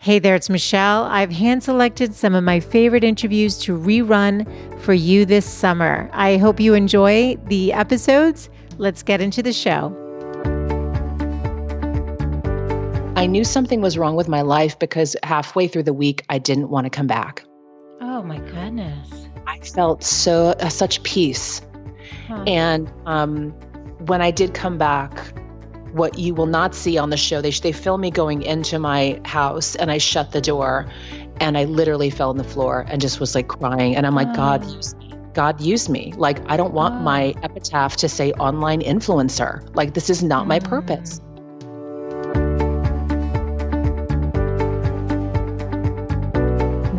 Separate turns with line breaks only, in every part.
Hey there, it's Michelle. I've hand-selected some of my favorite interviews to rerun for you this summer. I hope you enjoy the episodes. Let's get into the show.
I knew something was wrong with my life because halfway through the week, I didn't want to come back.
Oh my goodness.
I felt such peace.
Huh.
And when I did come back, what you will not see on the show, they film me going into my house and I shut the door and I literally fell on the floor and just was like crying. And I'm like, God, use me. God, use me. Like, I don't want my epitaph to say online influencer. Like, this is not my purpose.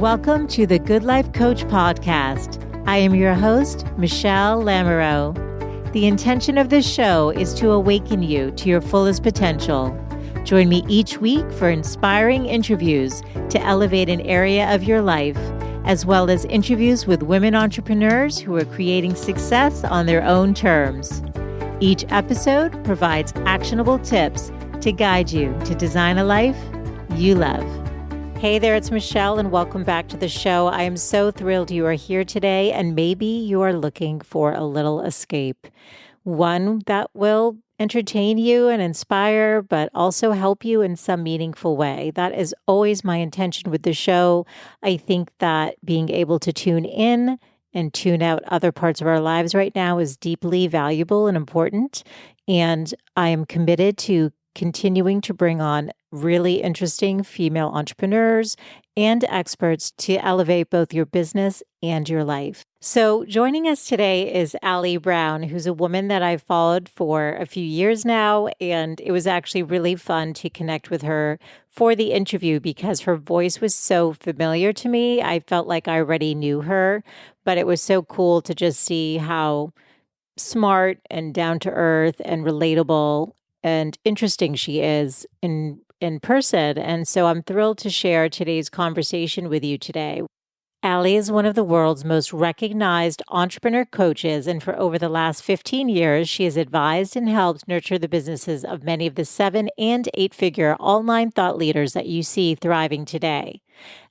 Welcome to the Good Life Coach podcast. I am your host, Michelle Lamoureux. The intention of this show is to awaken you to your fullest potential. Join me each week for inspiring interviews to elevate an area of your life, as well as interviews with women entrepreneurs who are creating success on their own terms. Each episode provides actionable tips to guide you to design a life you love. Hey there, it's Michelle, and welcome back to the show. I am so thrilled you are here today, and maybe you are looking for a little escape. One that will entertain you and inspire, but also help you in some meaningful way. That is always my intention with the show. I think that being able to tune in and tune out other parts of our lives right now is deeply valuable and important. And I am committed to continuing to bring on really interesting female entrepreneurs and experts to elevate both your business and your life. So joining us today is Allie Brown, who's a woman that I've followed for a few years now. And it was actually really fun to connect with her for the interview because her voice was so familiar to me. I felt like I already knew her, but it was so cool to just see how smart and down to earth and relatable and interesting she is in person. And so I'm thrilled to share today's conversation with you today. Allie is one of the world's most recognized entrepreneur coaches, and for over the last 15 years, she has advised and helped nurture the businesses of many of the 7- and 8-figure online thought leaders that you see thriving today.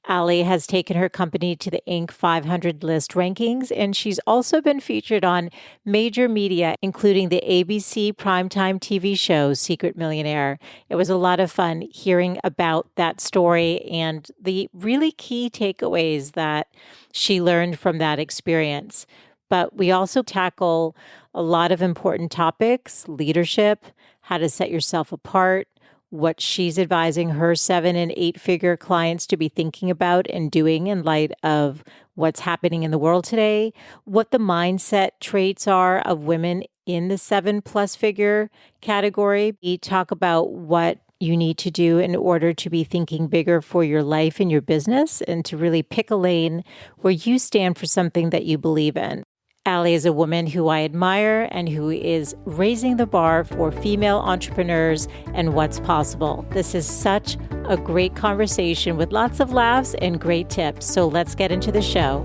Allie has taken her company to the Inc. 500 list rankings, and she's also been featured on major media, including the ABC primetime TV show, Secret Millionaire. It was a lot of fun hearing about that story and the really key takeaways that she learned from that experience. But we also tackle a lot of important topics: leadership, how to set yourself apart, what she's advising her 7- and 8-figure clients to be thinking about and doing in light of what's happening in the world today, what the mindset traits are of women in the 7+ figure category. We talk about what you need to do in order to be thinking bigger for your life and your business and to really pick a lane where you stand for something that you believe in. Allie is a woman who I admire and who is raising the bar for female entrepreneurs and what's possible. This is such a great conversation with lots of laughs and great tips. So let's get into the show.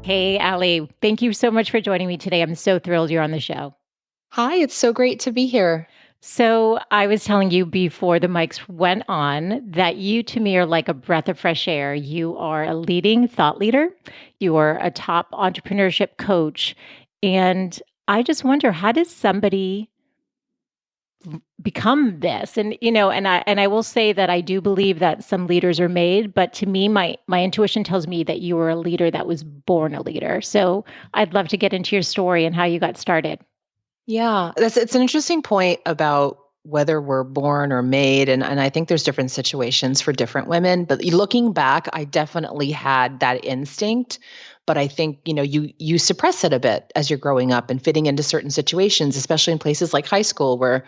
Hey, Allie, thank you so much for joining me today. I'm so thrilled you're on the show.
Hi, it's so great to be here.
So I was telling you before the mics went on that you to me are like a breath of fresh air. You are a leading thought leader. You are a top entrepreneurship coach. And I just wonder, how does somebody become this? And, I will say that I do believe that some leaders are made, but to me, my intuition tells me that you were a leader that was born a leader. So I'd love to get into your story and how you got started.
Yeah, it's an interesting point about whether we're born or made. And I think there's different situations for different women. But looking back, I definitely had that instinct. But I think, you suppress it a bit as you're growing up and fitting into certain situations, especially in places like high school where,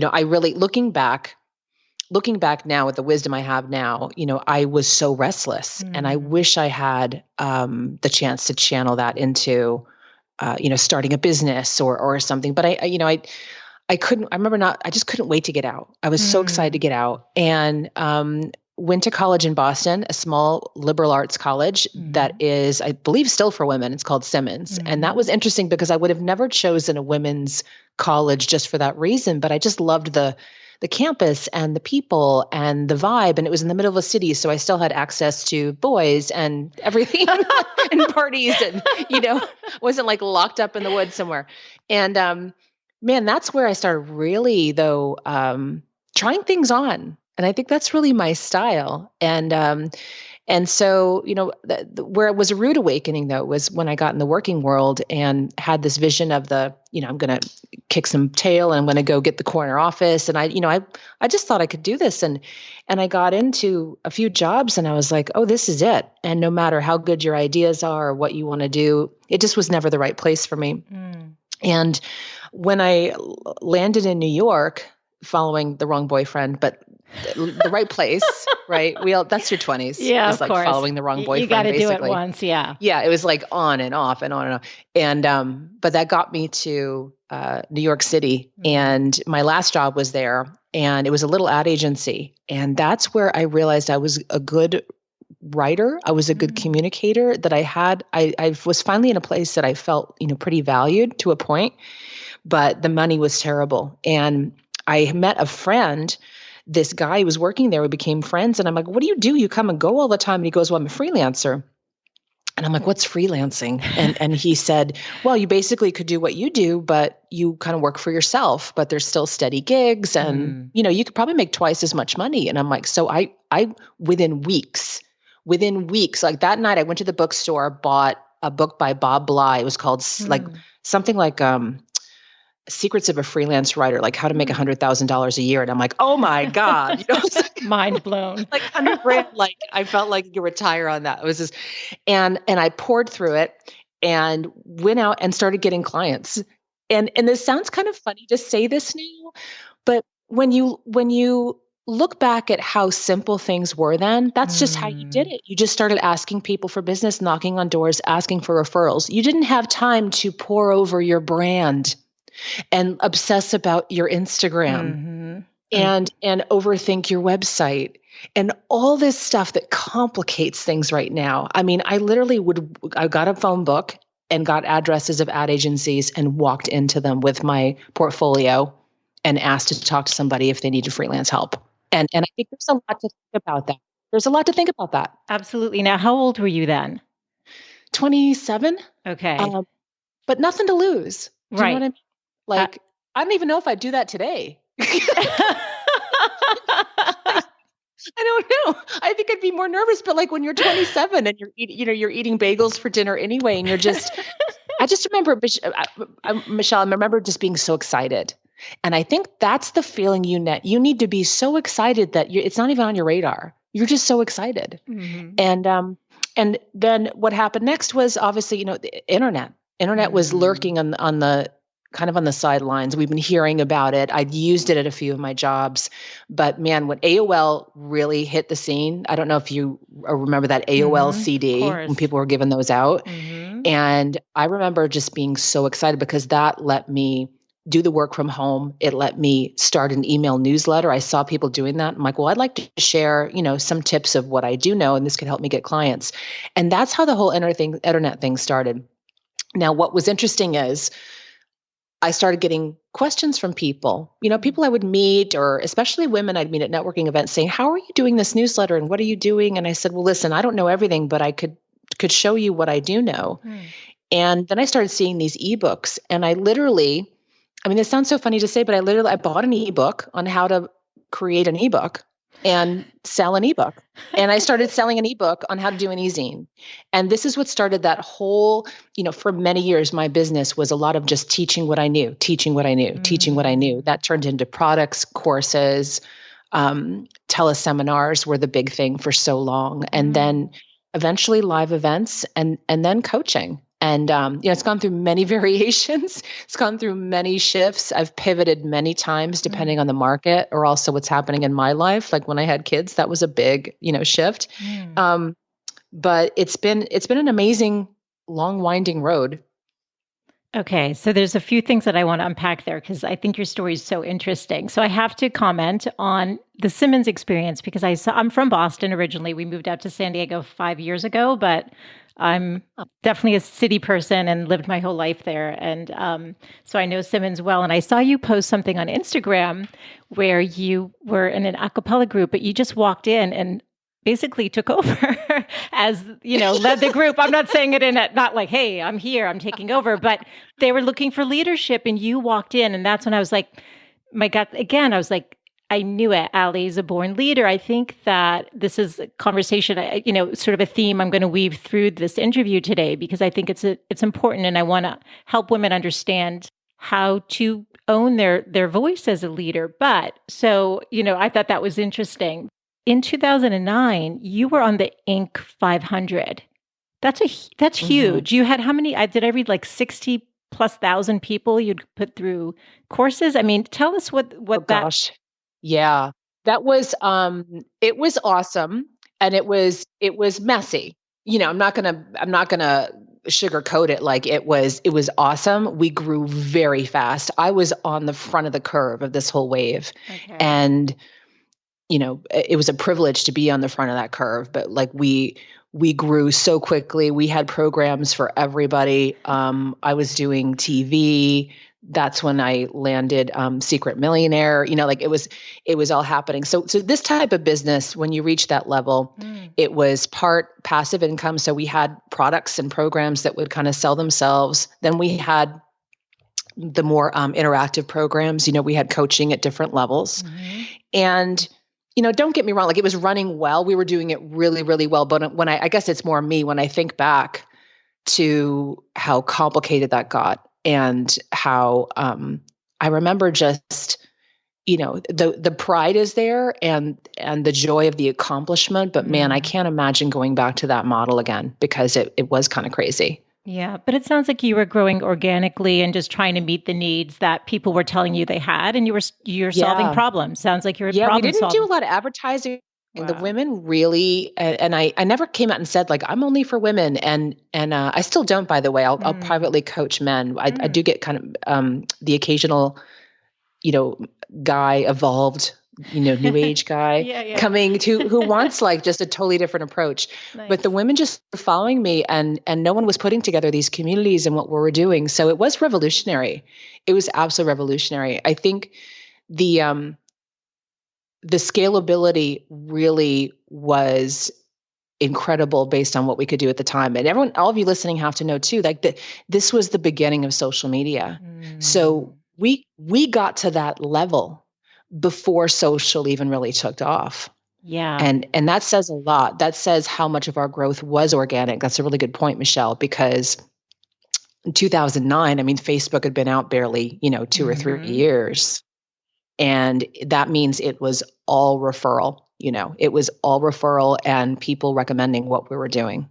I really, looking back now with the wisdom I have now, I was so restless. And I wish I had the chance to channel that into starting a business or something. But I couldn't, I just couldn't wait to get out. I was so excited to get out. And went to college in Boston, a small liberal arts college that is, I believe, still for women. It's called Simmons. And that was interesting because I would have never chosen a women's college just for that reason. But I just loved the campus and the people and the vibe. And it was in the middle of a city. So I still had access to boys and everything and parties and, wasn't like locked up in the woods somewhere. And man, that's where I started really, though, trying things on. And I think that's really my style. And so, where it was a rude awakening, though, was when I got in the working world and had this vision of I'm going to kick some tail and I'm going to go get the corner office. And I just thought I could do this. And I got into a few jobs and I was like, oh, this is it. And no matter how good your ideas are or what you want to do, it just was never the right place for me. And when I landed in New York, following the wrong boyfriend, but the right place, right? That's your 20s.
Yeah,
it's
of
like
course.
Following the wrong boyfriend.
You got to do it
basically.
once, yeah.
Yeah, it was like on and off and on and off. And but that got me to New York City, and my last job was there, and it was a little ad agency, and that's where I realized I was a good writer. I was a good communicator. That I was finally in a place that I felt pretty valued to a point, but the money was terrible, and I met a friend. This guy who was working there, we became friends. And I'm like, what do? You come and go all the time? And he goes, well, I'm a freelancer. And I'm like, what's freelancing? And he said, well, you basically could do what you do, but you kind of work for yourself, but there's still steady gigs. And, you could probably make twice as much money. And I'm like, so I within weeks, like that night I went to the bookstore, bought a book by Bob Bly. It was called something like, Secrets of a Freelance Writer, like how to make $100,000 a year. And I'm like, oh my God,
mind blown.
Like $100,000. Like I felt like you retire on that. It was just, and I poured through it and went out and started getting clients. And this sounds kind of funny to say this now, but when you look back at how simple things were then, that's just how you did it. You just started asking people for business, knocking on doors, asking for referrals. You didn't have time to pour over your brand and obsess about your Instagram and overthink your website and all this stuff that complicates things right now. I mean, I got a phone book and got addresses of ad agencies and walked into them with my portfolio and asked to talk to somebody if they needed freelance help. And I think there's a lot to think about that. There's a lot to think about that.
Absolutely. Now, how old were you then?
27.
Okay.
But nothing to lose. Do
right.
You know what I mean? Like, I don't even know if I'd do that today. I don't know. I think I'd be more nervous, but like when you're 27 and you're eating bagels for dinner anyway, and I just remember, Michelle, I remember just being so excited. And I think that's the feeling you need to be so excited that it's not even on your radar. You're just so excited. And then what happened next was obviously, the internet. Internet was lurking on the kind of on the sidelines. We've been hearing about it. I'd used it at a few of my jobs, but man, when AOL really hit the scene, I don't know if you remember that AOL CD when people were giving those out. And I remember just being so excited because that let me do the work from home. It let me start an email newsletter. I saw people doing that. I'm like, well, I'd like to share, some tips of what I do know, and this could help me get clients. And that's how the whole internet thing started. Now, what was interesting is I started getting questions from people, people I would meet, or especially women I'd meet at networking events saying, how are you doing this newsletter and what are you doing? And I said, well, listen, I don't know everything, but I could show you what I do know. And then I started seeing these ebooks, and I literally, this sounds so funny to say, but I bought an ebook on how to create an ebook and sell an ebook. And I started selling an ebook on how to do an e-zine. And this is what started that whole, for many years, my business was a lot of just teaching what I knew. That turned into products, courses, teleseminars were the big thing for so long. And then eventually live events and then coaching. And, it's gone through many variations. It's gone through many shifts. I've pivoted many times depending on the market or also what's happening in my life. Like when I had kids, that was a big, shift. But it's been an amazing, long, winding road.
Okay, so there's a few things that I want to unpack there because I think your story is so interesting. So I have to comment on the Simmons experience because I'm from Boston originally. We moved out to San Diego 5 years ago, but I'm definitely a city person and lived my whole life there. And so I know Simmons well. And I saw you post something on Instagram where you were in an a cappella group, but you just walked in and basically took over as, led the group. I'm not saying it not like, hey, I'm here, I'm taking over, but they were looking for leadership and you walked in. And that's when I was like, my God, again, I was like, I knew it. Allie's a born leader. I think that this is a conversation, sort of a theme I'm going to weave through this interview today, because I think it's important. And I want to help women understand how to own their voice as a leader. But so, I thought that was interesting. In 2009, you were on the Inc. 500. That's huge. You had how many? Did I read like 60 plus thousand people you'd put through courses? I mean, tell us what that.
Gosh. Yeah, that was, it was awesome. And it was messy. I'm not gonna sugarcoat it. Like it was awesome. We grew very fast. I was on the front of the curve of this whole wave. Okay. And it was a privilege to be on the front of that curve, but like we grew so quickly. We had programs for everybody. I was doing TV. That's when I landed Secret Millionaire. Like it was all happening. So this type of business, when you reach that level, it was part passive income. So we had products and programs that would kind of sell themselves. Then we had the more interactive programs. We had coaching at different levels. Mm-hmm. And don't get me wrong, like it was running well. We were doing it really, really well. But when I guess it's more me, when I think back to how complicated that got and how I remember just, the pride is there and the joy of the accomplishment. But man, I can't imagine going back to that model again because it was kind of crazy.
Yeah, but it sounds like you were growing organically and just trying to meet the needs that people were telling you they had, and you're solving problems. Sounds like you're problem
we didn't
solving.
do a lot of advertising. Wow. And the women really, and I never came out and said like I'm only for women, and I still don't. By the way, I'll privately coach men. I do get kind of the occasional, guy evolved. New age guy coming to who wants like just a totally different approach. Nice. But the women just were following me and no one was putting together these communities and what we were doing. So it was revolutionary. It was absolutely revolutionary. I think the scalability really was incredible based on what we could do at the time. And all of you listening have to know too, like this was the beginning of social media. So we got to that level before social even really took off.
Yeah.
And that says a lot. That says how much of our growth was organic. That's a really good point, Michelle, because in 2009, I mean, Facebook had been out barely, 2 or 3 years. And that means it was all referral, it was all referral and people recommending what we were doing.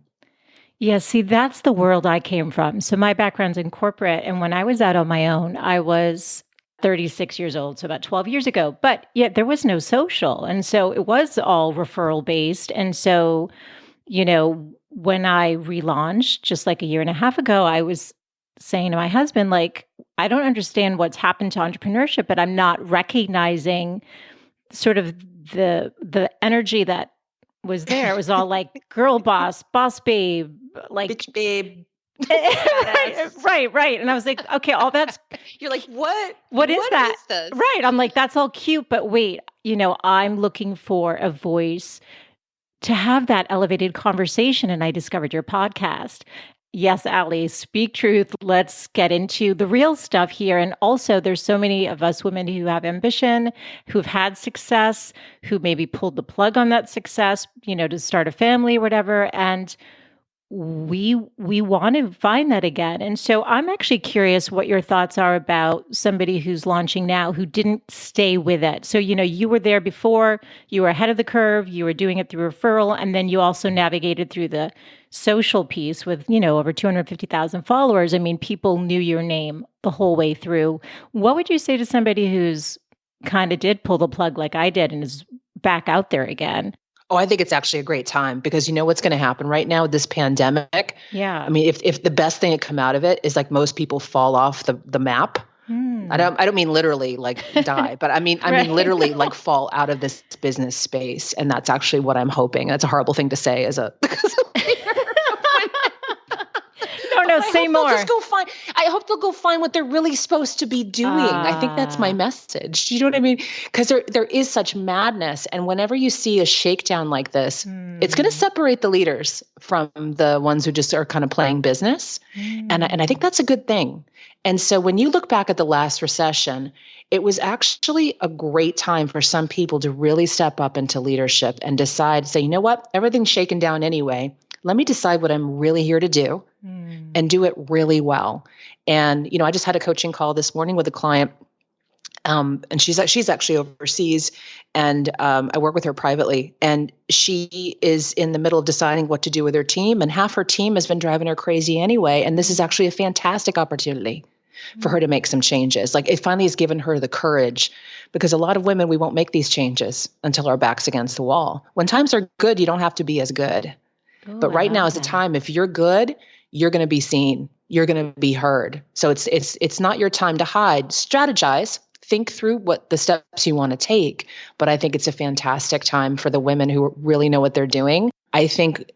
Yeah, see, that's the world I came from. So my background's in corporate. And when I was out on my own, I was 36 years old, so about 12 years ago. But yet there was no social. And so it was all referral based. And so, when I relaunched just like a year and a half ago, I was saying to my husband, like, I don't understand what's happened to entrepreneurship, but I'm not recognizing sort of the energy that was there. It was all like girl boss babe, like
bitch babe.
Right. And I was like, okay, all that's
you're like, what
is that?
Is this?
Right. I'm like, that's all cute, but wait, I'm looking for a voice to have that elevated conversation. And I discovered your podcast. Yes, Allie, speak truth. Let's get into the real stuff here. And also, there's so many of us women who have ambition, who've had success, who maybe pulled the plug on that success, to start a family or whatever. And we want to find that again. And so I'm actually curious what your thoughts are about somebody who's launching now who didn't stay with it. So, you were there before, you were ahead of the curve, you were doing it through referral, and then you also navigated through the social piece with, over 250,000 followers. I mean, people knew your name the whole way through. What would you say to somebody who's kind of did pull the plug like I did and is back out there again?
Oh, I think it's actually a great time because you know what's going to happen right now with this pandemic?
Yeah.
I mean, if the best thing to come out of it is like most people fall off the map. I don't mean literally like die, but I mean
Right.
literally like fall out of this business space. And that's actually what I'm hoping. That's a horrible thing to say as a leader.
No, say more.
I hope they'll go find what they're really supposed to be doing. I think that's my message. You know what I mean? Because there is such madness. And whenever you see a shakedown like this, it's going to separate the leaders from the ones who just are kind of playing business. And I think that's a good thing. And so when you look back at the last recession, it was actually a great time for some people to really step up into leadership and decide, say, you know what, everything's shaken down anyway. Let me decide what I'm really here to do and do it really well. And, I just had a coaching call this morning with a client, and she's actually overseas, and I work with her privately, and she is in the middle of deciding what to do with her team, and half her team has been driving her crazy anyway. And this is actually a fantastic opportunity for her to make some changes. Like it finally has given her the courage, because a lot of women, we won't make these changes until our back's against the wall. When times are good, you don't have to be as good. But right now is the time. If you're good, you're going to be seen. You're going to be heard. So it's not your time to hide. Strategize. Think through what the steps you want to take. But I think it's a fantastic time for the women who really know what they're doing. I think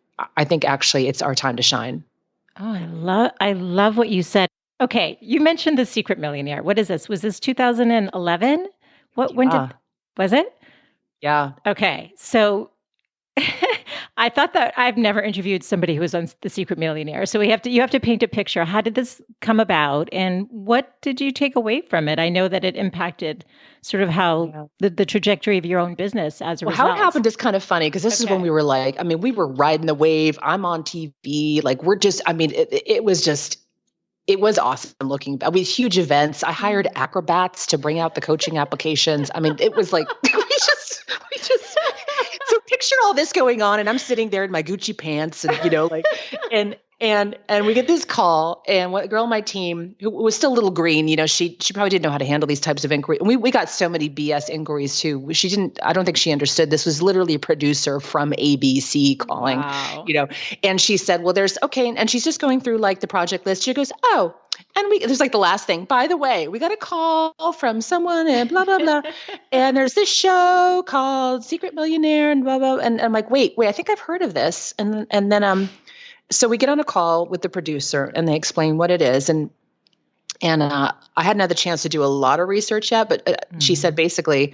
actually it's our time to shine.
Oh, I love what you said. Okay, you mentioned The Secret Millionaire. What is this? Was this 2011? Was it?
Yeah.
Okay, so I thought that I've never interviewed somebody who was on The Secret Millionaire. So you have to paint a picture. How did this come about, and what did you take away from it? I know that it impacted sort of how the trajectory of your own business as a result.
How it happened is kind of funny, because this is when we were like, I mean, we were riding the wave. I'm on TV. Like it was awesome looking back. We had huge events. I hired acrobats to bring out the coaching applications. I mean, it was like, we just, so picture all this going on, and I'm sitting there in my Gucci pants and, and we get this call, and a girl on my team who was still a little green, she probably didn't know how to handle these types of inquiries. And we got so many BS inquiries too. I don't think she understood. This was literally a producer from ABC calling, and she said, well, and she's just going through like the project list. She goes, oh, and there's like the last thing, by the way, we got a call from someone and blah, blah, blah. And there's this show called Secret Millionaire and blah, blah. And I'm like, wait, I think I've heard of this. And then, so we get on a call with the producer, and they explain what it is. And I hadn't had the chance to do a lot of research yet, but she said, basically,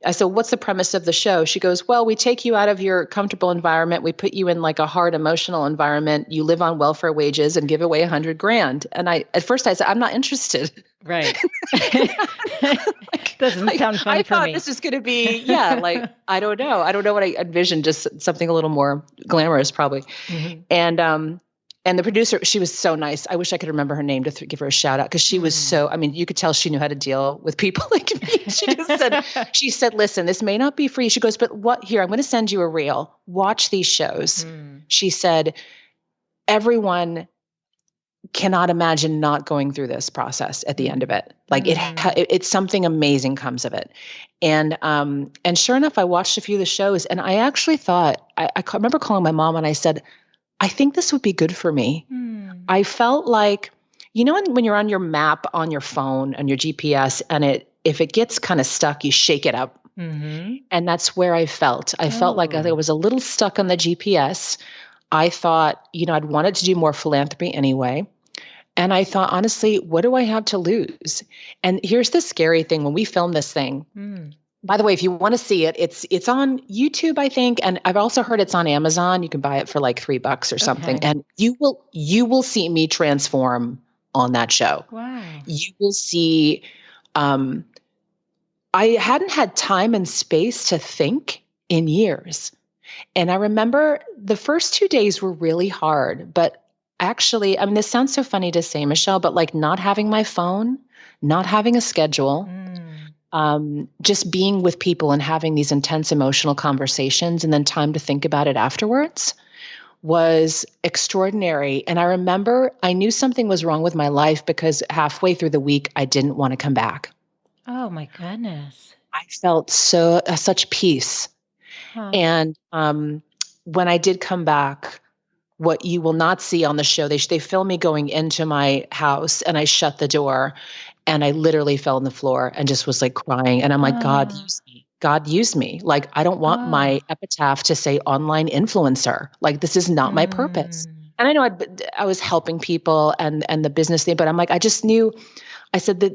I said, what's the premise of the show? She goes, well, we take you out of your comfortable environment. We put you in like a hard emotional environment. You live on welfare wages and give away $100,000. And at first I said, I'm not interested.
Right. Doesn't sound fun for me.
I thought this was going to be, I don't know. I don't know what I envisioned, just something a little more glamorous probably. Mm-hmm. And the producer, she was so nice. I wish I could remember her name to give her a shout out, because she was so, I mean, you could tell she knew how to deal with people like me. She said, listen, this may not be free. She goes, but here, I'm going to send you a reel. Watch these shows. She said, everyone cannot imagine not going through this process at the end of it. Like it's something amazing comes of it. And sure enough, I watched a few of the shows, and I actually thought, I remember calling my mom, and I said, I think this would be good for me. I felt like, when you're on your map on your phone, on your GPS, and if it gets kind of stuck, you shake it up. Mm-hmm. And that's where I felt. I felt like I was a little stuck on the GPS. I thought, I'd wanted to do more philanthropy anyway. And I thought, honestly, what do I have to lose? And here's the scary thing. When we filmed this thing, by the way, if you want to see it, it's on YouTube, I think. And I've also heard it's on Amazon. You can buy it for like $3 or something. Okay. And you will see me transform on that show. Wow. You will see, I hadn't had time and space to think in years. And I remember the first 2 days were really hard, but actually, I mean, this sounds so funny to say, Michelle, but like not having my phone, not having a schedule, just being with people and having these intense emotional conversations and then time to think about it afterwards was extraordinary. And I remember I knew something was wrong with my life, because halfway through the week, I didn't want to come back.
Oh my goodness.
I felt such peace. And when I did come back, what you will not see on the show, they film me going into my house, and I shut the door, and I literally fell on the floor and just was like crying. And I'm like, God, use me. God, use me. Like, I don't want my epitaph to say online influencer. Like, this is not my purpose. And I know I was helping people and the business thing, but I'm like, I just knew, I said that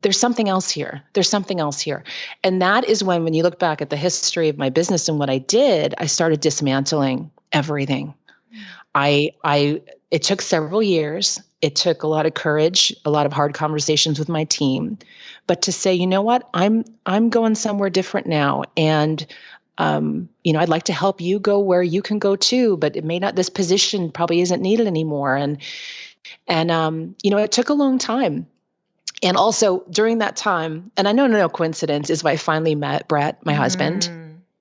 there's something else here. There's something else here. And that is when you look back at the history of my business and what I did, I started dismantling everything. It took several years. It took a lot of courage, a lot of hard conversations with my team, but to say, you know what, I'm going somewhere different now. And, I'd like to help you go where you can go too, but it may not, this position probably isn't needed anymore. And it took a long time. And also during that time, and I know no coincidence, is when I finally met Brett, my husband.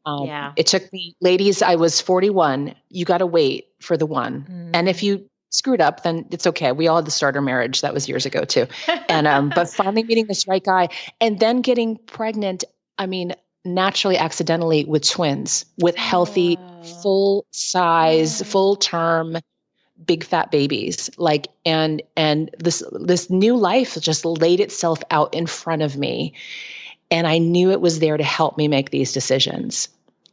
It took me, ladies, I was 41. You got to wait for the one. And if you screwed up, then it's okay. We all had the starter marriage. That was years ago too. And, but finally meeting this right guy and then getting pregnant, naturally, accidentally with twins, with healthy, full size, full term, big fat babies. Like, and this new life just laid itself out in front of me. And I knew it was there to help me make these decisions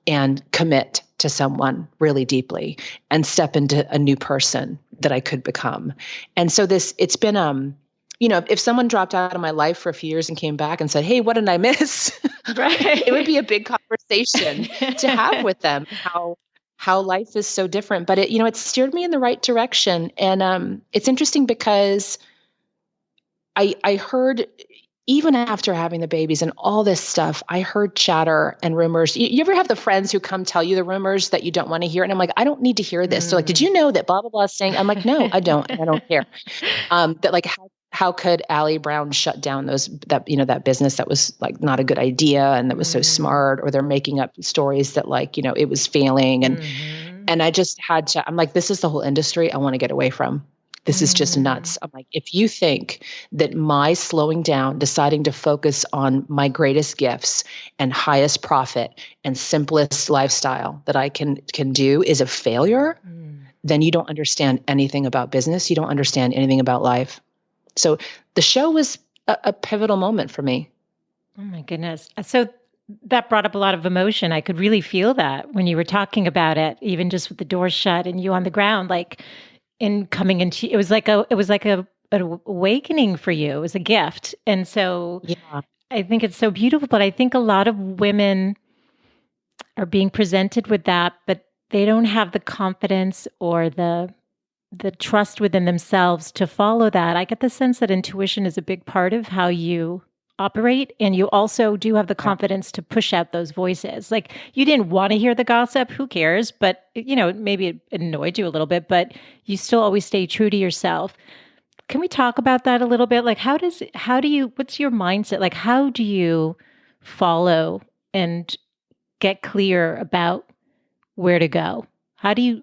and commit to someone really deeply and step into a new person that I could become. And so it's been, if someone dropped out of my life for a few years and came back and said, hey, what did I miss?
Right.
It would be a big conversation to have with them, how life is so different. But it steered me in the right direction. And it's interesting because I heard, even after having the babies and all this stuff, I heard chatter and rumors. You ever have the friends who come tell you the rumors that you don't want to hear? And I'm like, I don't need to hear this. So like, did you know that blah, blah, blah is saying? I'm like, no, I don't. And I don't care. That like, how could Allie Brown shut down that business that was like not a good idea and that was so smart, or they're making up stories that like, it was failing. And I just had to, I'm like, this is the whole industry I want to get away from. This is just nuts. I'm like, if you think that my slowing down, deciding to focus on my greatest gifts and highest profit and simplest lifestyle that I can do is a failure, then you don't understand anything about business. You don't understand anything about life. So the show was a pivotal moment for me.
Oh my goodness. So that brought up a lot of emotion. I could really feel that when you were talking about it, even just with the door shut and you on the ground, like, in coming into, it was like an awakening for you. It was a gift. And so I think it's so beautiful, but I think a lot of women are being presented with that, but they don't have the confidence or the trust within themselves to follow that. I get the sense that intuition is a big part of how you operate, and you also do have the confidence to push out those voices. Like, you didn't want to hear the gossip, who cares? But, maybe it annoyed you a little bit, but you still always stay true to yourself. Can we talk about that a little bit? Like, what's your mindset? Like, how do you follow and get clear about where to go?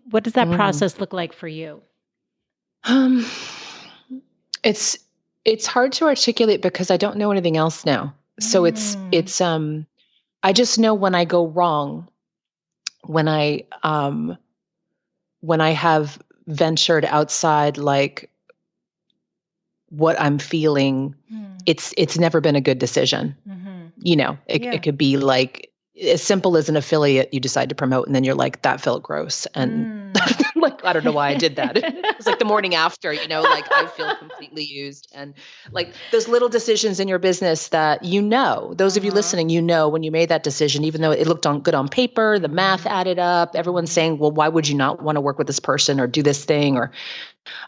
What does that process look like for you?
It's hard to articulate because I don't know anything else now. So it's I just know when I go wrong, when I have ventured outside like what I'm feeling, it's never been a good decision. It could be like as simple as an affiliate you decide to promote and then you're like, that felt gross. And like, I don't know why I did that. It was like the morning after, like I feel completely used. And like those little decisions in your business that, those of you listening, when you made that decision, even though it looked good on paper, the math added up, everyone's saying, well, why would you not want to work with this person or do this thing? Or,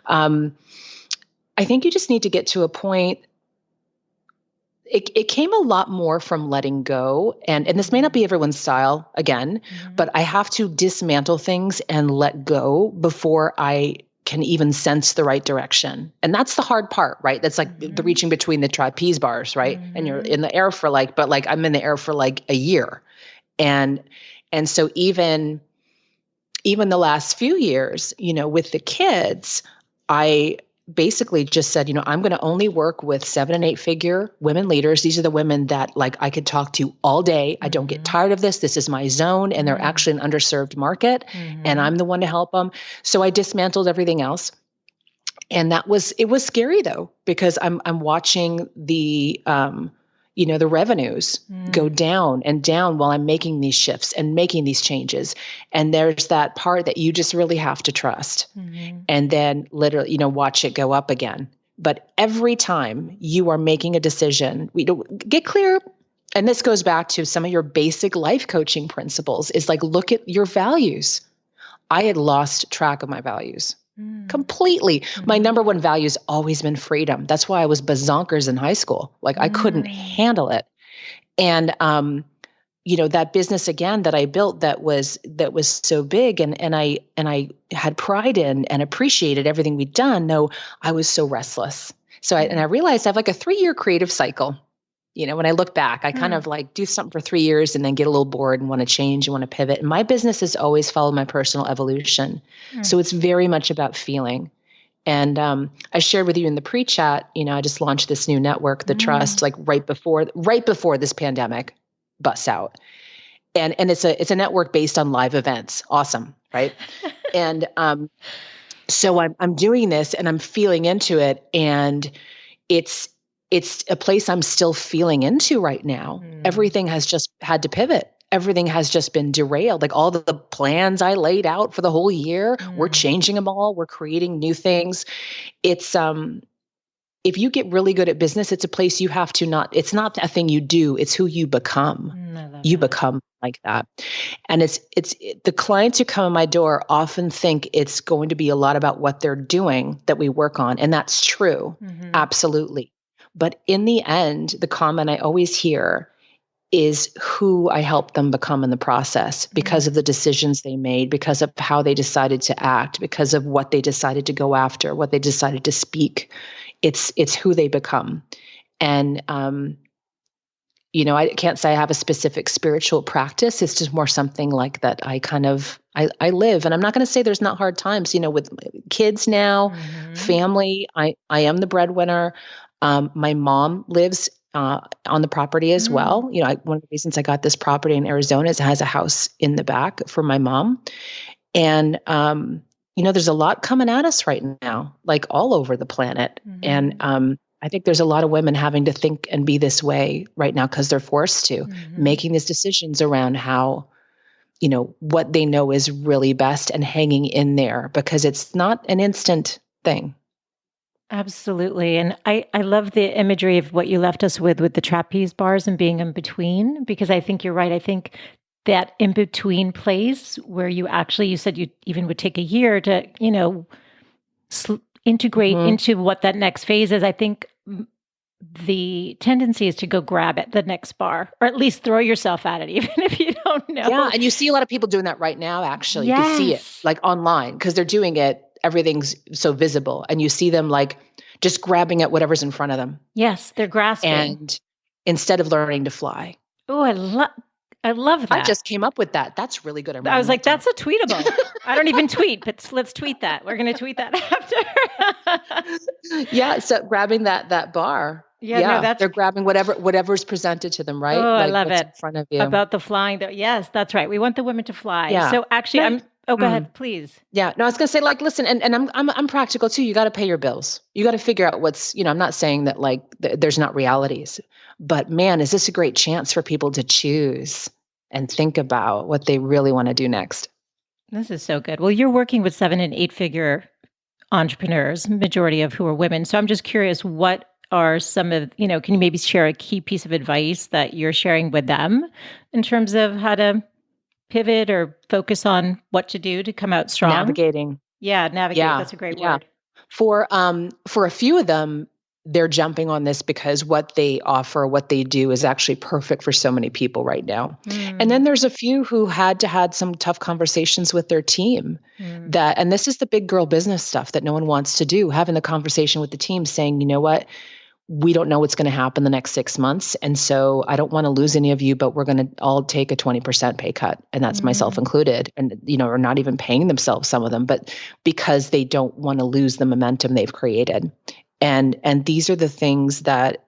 I think you just need to get to a point. It came a lot more from letting go. And this may not be everyone's style again, but I have to dismantle things and let go before I can even sense the right direction. And that's the hard part, right? That's like the reaching between the trapeze bars, right? And you're in the air for I'm in the air for like a year. And so even the last few years, with the kids, I basically just said, I'm going to only work with 7 and 8 figure women leaders. These are the women that like I could talk to all day. I don't get tired of this. This is my zone. And they're actually an underserved market. And I'm the one to help them. So I dismantled everything else. And it was scary though, because I'm watching the revenues go down and down while I'm making these shifts and making these changes. And there's that part that you just really have to trust and then literally, watch it go up again. But every time you are making a decision, get clear. And this goes back to some of your basic life coaching principles is like, look at your values. I had lost track of my values. Completely. My number one value has always been freedom. That's why I was bazonkers in high school. Like I couldn't handle it. And, that business again that I built that was so big and I had pride in and appreciated everything we'd done. No, I was so restless. So I realized I have like a 3-year creative cycle. When I look back, I kind of like do something for 3 years and then get a little bored and want to change and want to pivot. And my business has always followed my personal evolution. So it's very much about feeling. And I shared with you in the pre-chat, I just launched this new network, The Trust, like right before this pandemic busts out. And it's a network based on live events. Awesome, right? And so I'm doing this and I'm feeling into it, and it's a place I'm still feeling into right now. Everything has just had to pivot. Everything has just been derailed. Like all the plans I laid out for the whole year, we're changing them all. We're creating new things. It's, if you get really good at business, it's a place you have to it's not a thing you do, it's who you become. You become like that. And the clients who come in my door often think it's going to be a lot about what they're doing that we work on. And that's true. Absolutely. But in the end, the comment I always hear is who I help them become in the process because of the decisions they made, because of how they decided to act, because of what they decided to go after, what they decided to speak. It's who they become. And, I can't say I have a specific spiritual practice. It's just more something like that I live. And I'm not going to say there's not hard times, with kids now, family. I am the breadwinner. My mom lives on the property as well. One of the reasons I got this property in Arizona is it has a house in the back for my mom. And, there's a lot coming at us right now, like all over the planet. And I think there's a lot of women having to think and be this way right now because they're forced to, making these decisions around how, what they know is really best and hanging in there because it's not an instant thing.
Absolutely. And I love the imagery of what you left us with the trapeze bars and being in between, because I think you're right. I think that in between place where you said you even would take a year to, integrate into what that next phase is. I think the tendency is to go grab at the next bar, or at least throw yourself at it, even if you don't know.
Yeah. And you see a lot of people doing that right now, actually. You can see it like online because they're doing it. Everything's so visible and you see them like just grabbing at whatever's in front of them.
Yes, they're grasping.
And instead of learning to fly.
Oh, I love that.
I just came up with that. That's really good.
I was like, that's a tweetable. I don't even tweet, but let's tweet that. We're going to tweet that after.
Yeah. So grabbing that bar.
Yeah. No,
they're grabbing whatever's presented to them, right?
Oh, I love it.
In front of you.
About the flying. Yes, that's right. We want the women to fly.
Yeah.
So actually, go ahead, please.
Yeah. No, I was going to say like, listen, and I'm practical too. You got to pay your bills. You got to figure out what's, I'm not saying that like there's not realities, but man, is this a great chance for people to choose and think about what they really want to do next.
This is so good. Well, you're working with 7 and 8 figure entrepreneurs, majority of who are women. So I'm just curious, what are some of, can you maybe share a key piece of advice that you're sharing with them in terms of how to pivot or focus on what to do to come out strong?
Navigating.
Yeah, navigate. Yeah. That's a great word.
For a few of them, they're jumping on this because what they offer, what they do is actually perfect for so many people right now. And then there's a few who had some tough conversations with their team and this is the big girl business stuff that no one wants to do, having the conversation with the team saying, you know what, we don't know what's going to happen the next 6 months. And so I don't want to lose any of you, but we're going to all take a 20% pay cut. And that's myself included. And, or not even paying themselves, some of them, but because they don't want to lose the momentum they've created. And these are the things that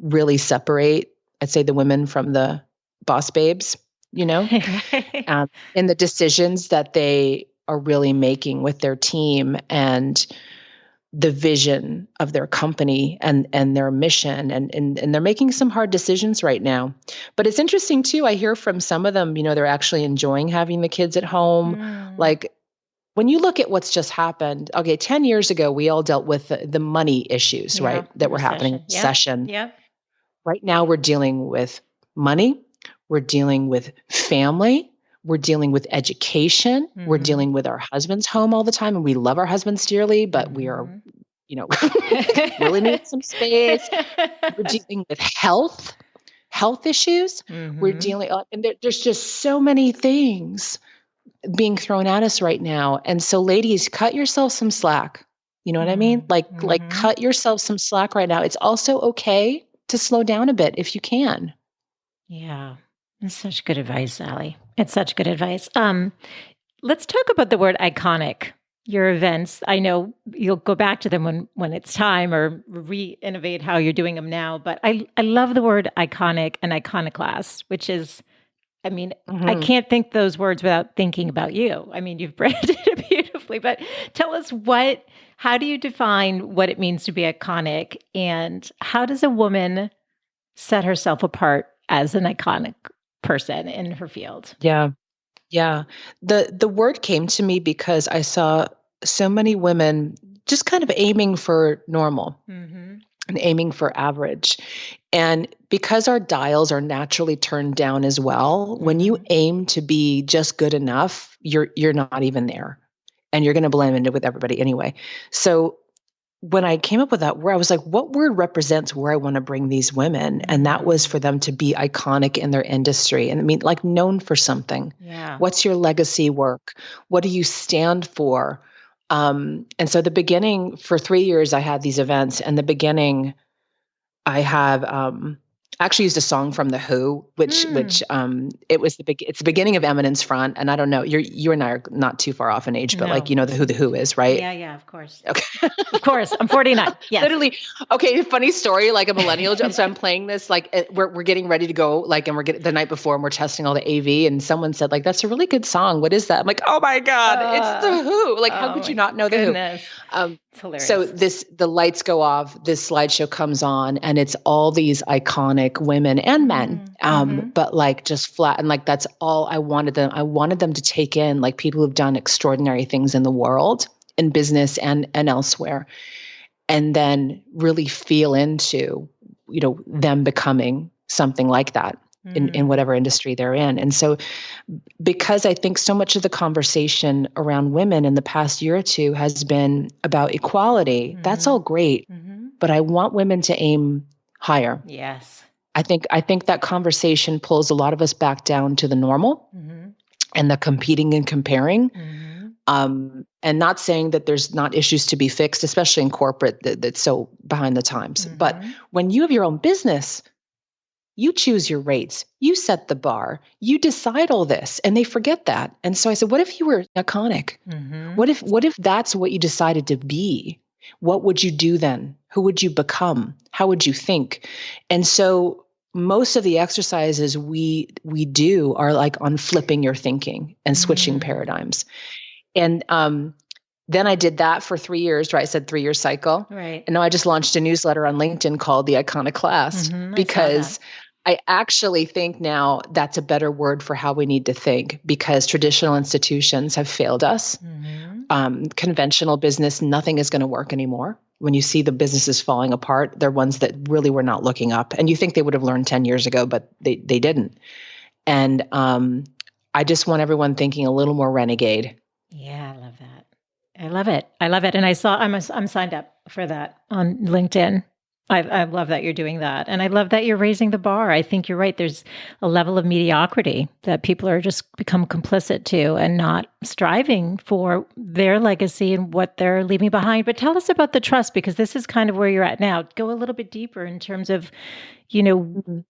really separate, I'd say, the women from the boss babes, in the decisions that they are really making with their team and the vision of their company and their mission. And they're making some hard decisions right now. But it's interesting too. I hear from some of them, they're actually enjoying having the kids at home. Like when you look at what's just happened, okay, 10 years ago, we all dealt with the money issues, right? That were happening, recession.
Yeah.
Right now we're dealing with money. We're dealing with family. We're dealing with education. We're dealing with our husbands home all the time. And we love our husbands dearly, but we are, really need some space. We're dealing with health issues. We're dealing, and there's just so many things being thrown at us right now. And so ladies, cut yourself some slack. You know what I mean? Like cut yourself some slack right now. It's also okay to slow down a bit if you can.
Yeah. That's such good advice, Sally. It's such good advice. Let's talk about the word iconic. Your events, I know you'll go back to them when it's time or re-innovate how you're doing them now. But I love the word iconic and iconoclast, which is, I can't think those words without thinking about you. You've branded it beautifully, but tell us how do you define what it means to be iconic, and how does a woman set herself apart as an iconic person in her field?
Yeah. The word came to me because I saw so many women just kind of aiming for normal and aiming for average. And because our dials are naturally turned down as well, when you aim to be just good enough, you're not even there. And you're going to blend in with everybody anyway. So when I came up with that word, I was like, what word represents where I want to bring these women? And that was for them to be iconic in their industry. And like known for something.
Yeah.
What's your legacy work? What do you stand for? And so the beginning, for 3 years, I had these events. And the beginning, I have actually used a song from The Who, which it was it's the beginning of Eminence Front. And I don't know, you and I are not too far off in age, but the Who is, right?
Yeah, of course.
Okay.
Of course. I'm 49. Yes.
Literally. Okay. Funny story, like a millennial. So I'm playing this, like we're getting ready to go, like, and we're getting the night before and we're testing all the AV, and someone said, like, that's a really good song. What is that? I'm like, oh my God, it's The Who. Like, how could you not know The Who?
It's hilarious.
So the lights go off, this slideshow comes on, and it's all these iconic women and men, but like just flat. And like, that's all I wanted them. I wanted them to take in, like, people who've done extraordinary things in the world, in business and elsewhere, and then really feel into, them becoming something like that in whatever industry they're in. And so, because I think so much of the conversation around women in the past year or two has been about equality, that's all great, but I want women to aim higher.
Yes.
I think that conversation pulls a lot of us back down to the normal and the competing and comparing. And not saying that there's not issues to be fixed, especially in corporate that's so behind the times. But when you have your own business, you choose your rates, you set the bar, you decide all this, and they forget that. And so I said, what if you were iconic? What if that's what you decided to be? What would you do then? Who would you become? How would you think? And so most of the exercises we do are like on flipping your thinking and switching paradigms. And then I did that for 3 years, right? I said 3-year cycle.
Right.
And now I just launched a newsletter on LinkedIn called The Iconoclast, because I actually think now that's a better word for how we need to think, because traditional institutions have failed us. Conventional business, nothing is going to work anymore. When you see the businesses falling apart, they're ones that really were not looking up. And you think they would have learned 10 years ago, but they didn't. And I just want everyone thinking a little more renegade.
Yeah, I love that. I love it. And I'm signed up for that on LinkedIn. I love that you're doing that. And I love that you're raising the bar. I think you're right. There's a level of mediocrity that people are just become complicit to and not striving for their legacy and what they're leaving behind. But tell us about the trust, because this is kind of where you're at now. Go a little bit deeper in terms of,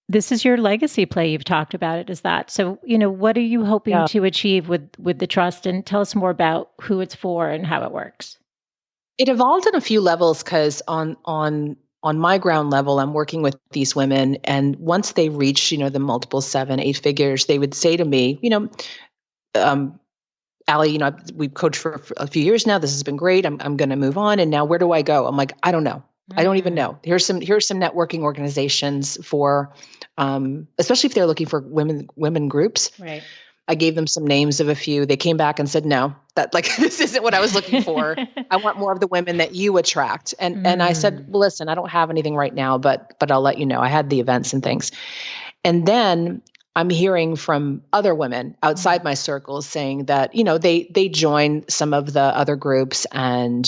this is your legacy play. You've talked about it as that. So, what are you hoping to achieve with the trust? And tell us more about who it's for and how it works.
It evolved on a few levels because on my ground level, I'm working with these women, and once they reach, the multiple 7, 8 figures, they would say to me, Allie, we've coached for a few years now. This has been great. I'm going to move on. And now where do I go? I'm like, I don't know. I don't even know. Here's some networking organizations for, especially if they're looking for women groups.
Right.
I gave them some names of a few. They came back and said, no, this isn't what I was looking for. I want more of the women that you attract. And I said, well, listen, I don't have anything right now, but I'll let you know. I had the events and things. And then I'm hearing from other women outside my circles saying that, they join some of the other groups and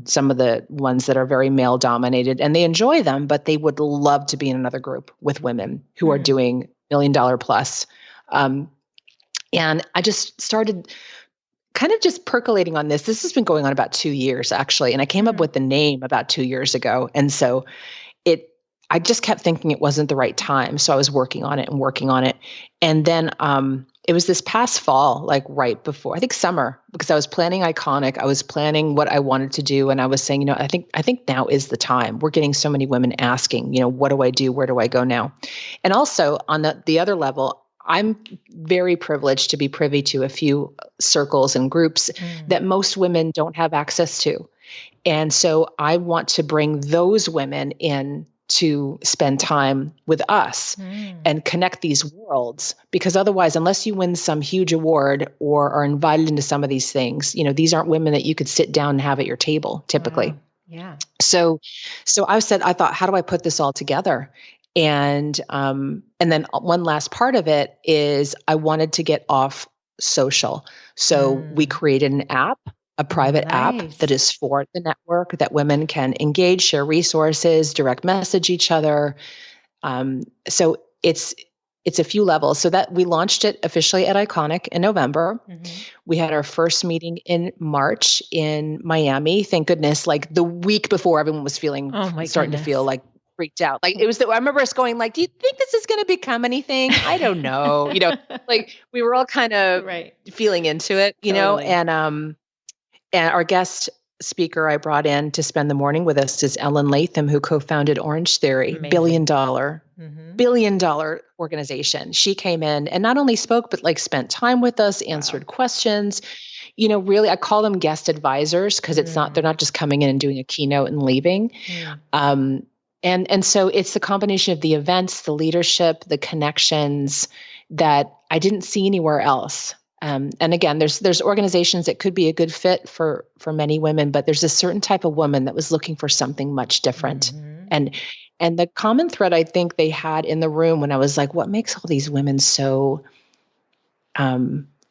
some of the ones that are very male dominated, and they enjoy them, but they would love to be in another group with women who are doing $1 million plus. And I just started kind of just percolating on this. This has been going on about 2 years, actually. And I came up with the name about 2 years ago. And so I just kept thinking it wasn't the right time. So I was working on it. And then it was this past fall, like right before, I think summer, because I was planning Iconic. I was planning what I wanted to do. And I was saying, I think now is the time. We're getting so many women asking, what do I do? Where do I go now? And also on the other level, I'm very privileged to be privy to a few circles and groups that most women don't have access to. And so I want to bring those women in to spend time with us and connect these worlds, because otherwise, unless you win some huge award or are invited into some of these things, these aren't women that you could sit down and have at your table typically.
Wow. Yeah.
So I thought, how do I put this all together? And then one last part of it is I wanted to get off social. So we created an app, a private app that is for the network, that women can engage, share resources, direct message each other. So it's a few levels. So that we launched it officially at Iconic in November. We had our first meeting in March in Miami. Thank goodness, like the week before everyone was starting to feel like freaked out. Like it was, I remember us going like, do you think this is going to become anything? I don't know. Like we were all kind of feeling into it, and our guest speaker I brought in to spend the morning with us is Ellen Latham, who co-founded Orange Theory,
Amazing.
billion dollar organization. She came in and not only spoke, but like spent time with us, answered questions. Really, I call them guest advisors because they're not just coming in and doing a keynote and leaving. And so it's the combination of the events, the leadership, the connections that I didn't see anywhere else. And again, there's organizations that could be a good fit for many women, but there's a certain type of woman that was looking for something much different. And the common thread I think they had in the room when I was like, what makes all these women so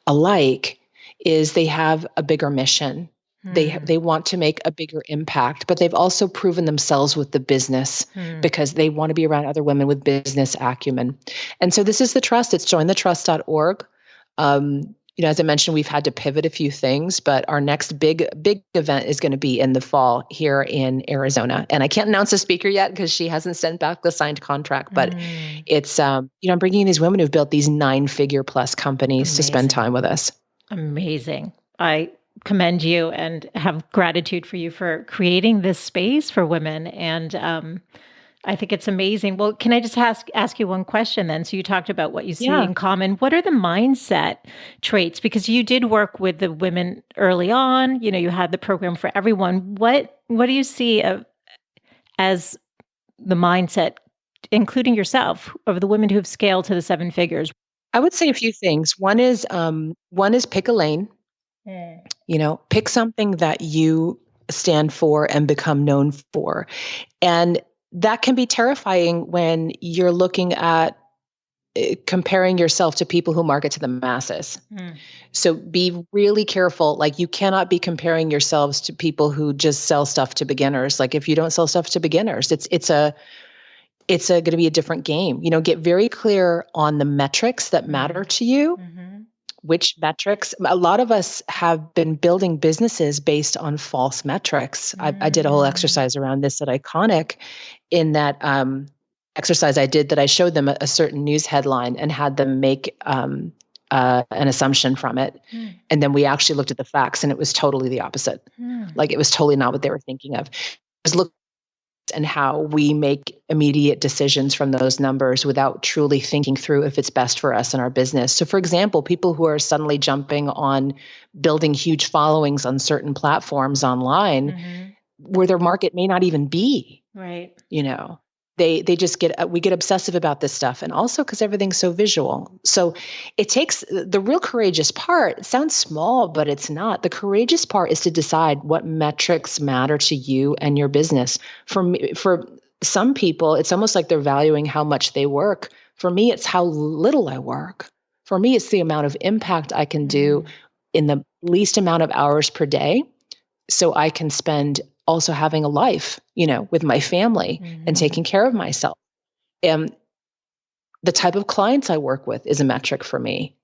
alike is they have a bigger mission. They want to make a bigger impact, but they've also proven themselves with the business because they want to be around other women with business acumen. And so this is the trust. It's jointhetrust.org. As I mentioned, we've had to pivot a few things, but our next big event is going to be in the fall here in Arizona. And I can't announce the speaker yet because she hasn't sent back the signed contract, but it's, I'm bringing in these women who've built these 9-figure plus companies to spend time with us.
Amazing. I commend you and have gratitude for you for creating this space for women. And I think it's amazing. Well, can I just ask you one question then? So you talked about what you see in common. What are the mindset traits? Because you did work with the women early on. You had the program for everyone. What do you see as the mindset, including yourself, of the women who have scaled to the 7 figures?
I would say a few things. One is pick a lane. Pick something that you stand for and become known for. And that can be terrifying when you're looking at comparing yourself to people who market to the masses.
Mm.
So be really careful. Like, you cannot be comparing yourselves to people who just sell stuff to beginners. Like, if you don't sell stuff to beginners, it's going to be a different game. Get very clear on the metrics that matter to you.
Mm-hmm.
Which metrics? A lot of us have been building businesses based on false metrics. I did a whole exercise around this at Iconic. In that exercise I did, that I showed them a certain news headline and had them make an assumption from it. And then we actually looked at the facts, and it was totally the opposite. Like, it was totally not what they were thinking of. It was look and how we make immediate decisions from those numbers without truly thinking through if it's best for us and our business. So, for example, people who are suddenly jumping on building huge followings on certain platforms online, where their market may not even be,
right?
They just we get obsessive about this stuff. And also because everything's so visual. So it takes the real courageous part. It sounds small, but it's not. The courageous part is to decide what metrics matter to you and your business. For some people, it's almost like they're valuing how much they work. For me, it's how little I work. For me, it's the amount of impact I can do in the least amount of hours per day, so I can spend also having a life, with my family and taking care of myself. The type of clients I work with is a metric for me,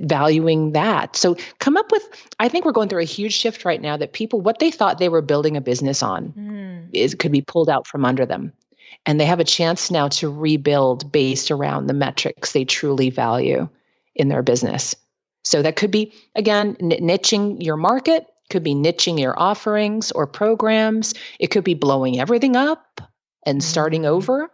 valuing that. So come up with, I think we're going through a huge shift right now that people, what they thought they were building a business on could be pulled out from under them. And they have a chance now to rebuild based around the metrics they truly value in their business. So that could be, again, niching your market. Could be niching your offerings or programs. It could be blowing everything up and starting over.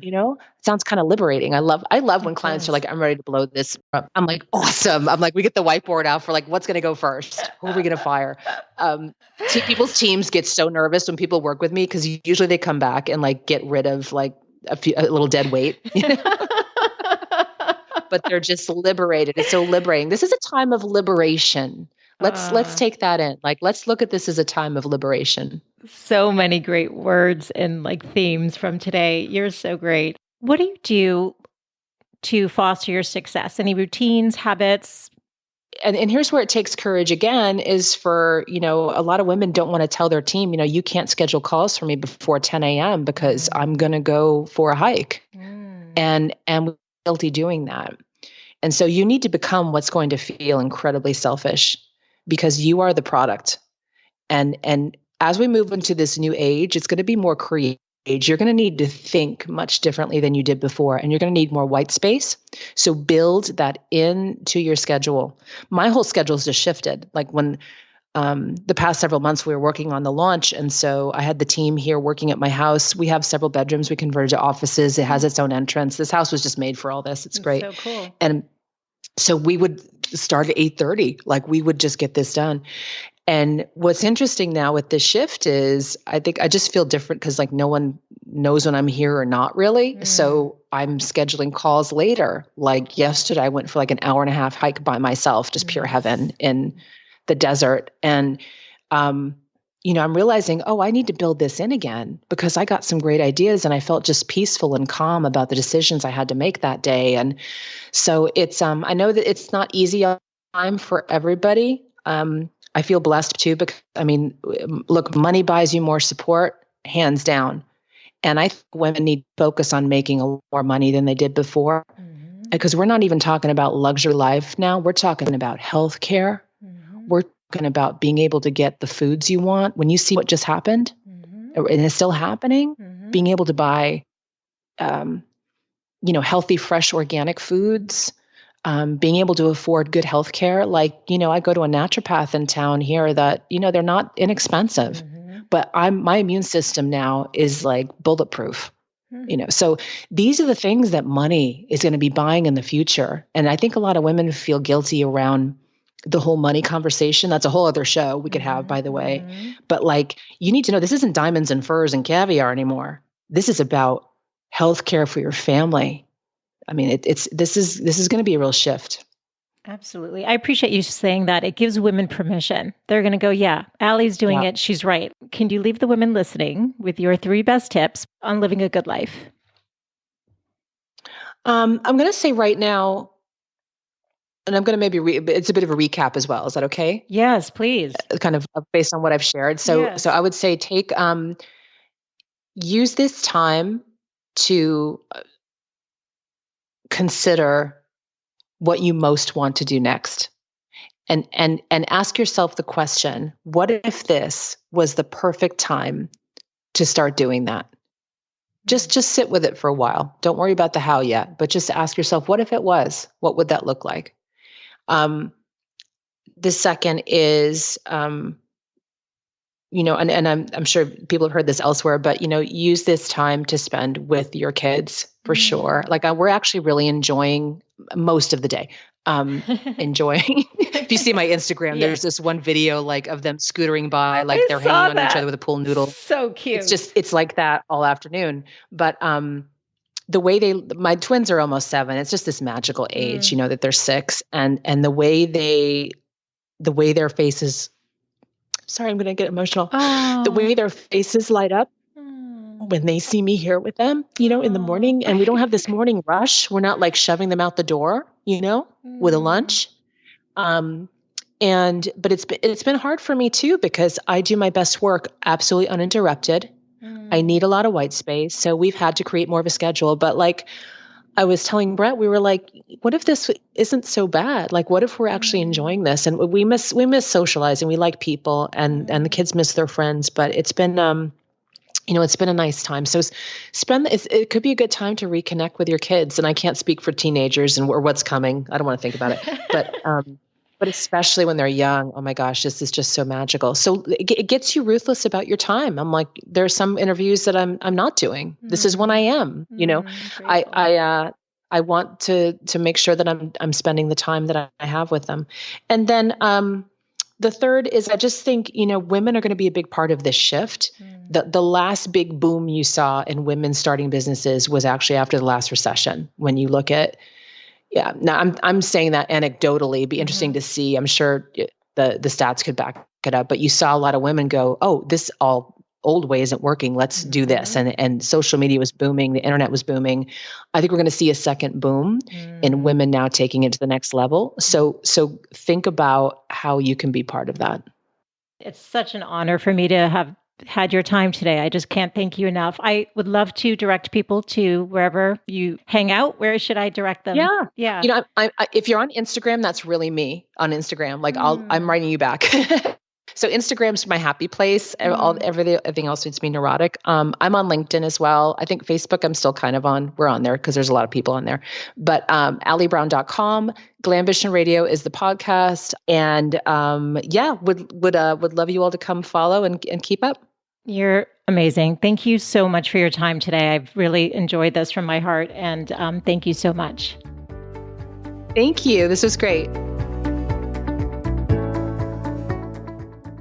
It sounds kind of liberating. I love when clients are like, I'm ready to blow this up. I'm like, awesome. I'm like, we get the whiteboard out for like, what's going to go first? Who are we going to fire? People's teams get so nervous when people work with me, because usually they come back and like get rid of like a little dead weight. But they're just liberated. It's so liberating. This is a time of liberation. Let's take that in. Like, let's look at this as a time of liberation.
So many great words and like themes from today. You're so great. What do you do to foster your success? Any routines, habits?
And here's where it takes courage again, is for, a lot of women don't want to tell their team, you can't schedule calls for me before 10 a.m. because I'm going to go for a hike. And we're guilty doing that. And so you need to become what's going to feel incredibly selfish, because you are the product. And as we move into this new age, it's going to be more creative. You're going to need to think much differently than you did before, and you're going to need more white space. So build that into your schedule. My whole schedule's just shifted. Like, when the past several months we were working on the launch, and so I had the team here working at my house. We have several bedrooms. We converted to offices. It has its own entrance. This house was just made for all this. It's great.
So cool.
And so we would start at 8:30. Like, we would just get this done. And what's interesting now with this shift is I think I just feel different, because like no one knows when I'm here or not really. So I'm scheduling calls later. Like yesterday, I went for like an hour and a half hike by myself, just pure heaven in the desert. And, I'm realizing, I need to build this in again, because I got some great ideas and I felt just peaceful and calm about the decisions I had to make that day. And so it's, I know that it's not easy all the time for everybody. I feel blessed too, because look, money buys you more support, hands down. And I think women need to focus on making a lot more money than they did before, because we're not even talking about luxury life now. We're talking about healthcare. We're talking about being able to get the foods you want. When you see what just happened, and it's still happening, being able to buy, healthy, fresh, organic foods, being able to afford good healthcare. Like, I go to a naturopath in town here that, they're not inexpensive, but my immune system now is like bulletproof. So these are the things that money is going to be buying in the future. And I think a lot of women feel guilty around the whole money conversation. That's a whole other show we could have, by the way. But like, you need to know, this isn't diamonds and furs and caviar anymore. This is about healthcare for your family. This is going to be a real shift.
Absolutely. I appreciate you saying that. It gives women permission. They're going to go, yeah, Allie's doing it. She's right. Can you leave the women listening with your 3 best tips on living a good life?
I'm going to say right now, and I'm going to maybe it's a bit of a recap as well. Is that okay?
Yes, please.
Kind of based on what I've shared. So
Yes.
I would say use this time to consider what you most want to do next. And ask yourself the question, what if this was the perfect time to start doing that? Just sit with it for a while. Don't worry about the how yet, but just ask yourself, what if it was? What would that look like? The second is, and I'm sure people have heard this elsewhere, but use this time to spend with your kids for sure. Like we're actually really enjoying most of the day. Enjoying. If you see my Instagram, there's this one video like of them scootering by, like they're hanging on each other with a pool noodle.
So cute.
It's like that all afternoon. But the way my twins are almost 7. It's just this magical age, that they're 6, and the way their faces. Sorry, I'm going to get emotional. The way their faces light up when they see me here with them, in the morning, and we don't have this morning rush. We're not like shoving them out the door, with a lunch. But it's been hard for me too, because I do my best work absolutely uninterrupted. I need a lot of white space. So we've had to create more of a schedule, but like I was telling Brett, we were like, what if this isn't so bad? Like, what if we're actually enjoying this? And we miss socializing. We like people, and the kids miss their friends, but it's been, it's been a nice time. So it could be a good time to reconnect with your kids. And I can't speak for teenagers or what's coming. I don't want to think about it, but especially when they're young, oh my gosh, this is just so magical. So it gets you ruthless about your time. I'm like, there are some interviews that I'm not doing. This is when I am, I want to make sure that I'm spending the time that I have with them. And then, the third is I just think, women are going to be a big part of this shift. The last big boom you saw in women starting businesses was actually after the last recession. When you look at, now I'm saying that anecdotally, it'd be interesting to see. I'm sure the stats could back it up, but you saw a lot of women go, oh, this all old way isn't working. Let's do this. And social media was booming. The internet was booming. I think we're going to see a second boom in women now taking it to the next level. So think about how you can be part of that.
It's such an honor for me to have had your time today. I just can't thank you enough. I would love to direct people to wherever you hang out. Where should I direct them?
Yeah. I if you're on Instagram, that's really me on Instagram. Like I'm writing you back. So Instagram's my happy place. Everything else needs to be neurotic. I'm on LinkedIn as well. I think Facebook I'm still kind of on. We're on there because there's a lot of people on there. But AllieBrown.com, Glambition Radio is the podcast. And would love you all to come follow and keep up.
You're amazing. Thank you so much for your time today. I've really enjoyed this from my heart. And thank you so much.
Thank you. This was great.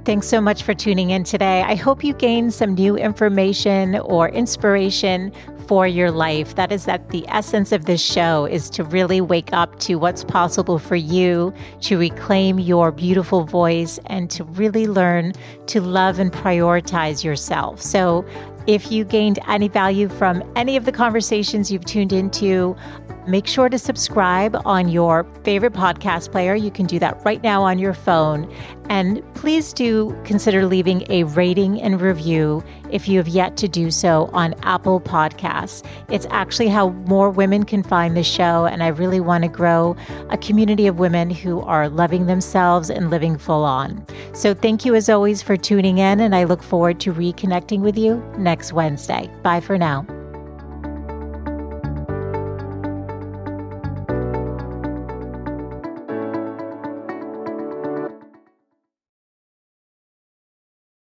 Thanks so much for tuning in today. I hope you gained some new information or inspiration for your life. That the essence of this show is to really wake up to what's possible for you, to reclaim your beautiful voice, and to really learn to love and prioritize yourself. So if you gained any value from any of the conversations you've tuned into, make sure to subscribe on your favorite podcast player. You can do that right now on your phone. And please do consider leaving a rating and review if you have yet to do so on Apple Podcasts. It's actually how more women can find the show. And I really want to grow a community of women who are loving themselves and living full on. So thank you as always for tuning in. And I look forward to reconnecting with you next Wednesday. Bye for now.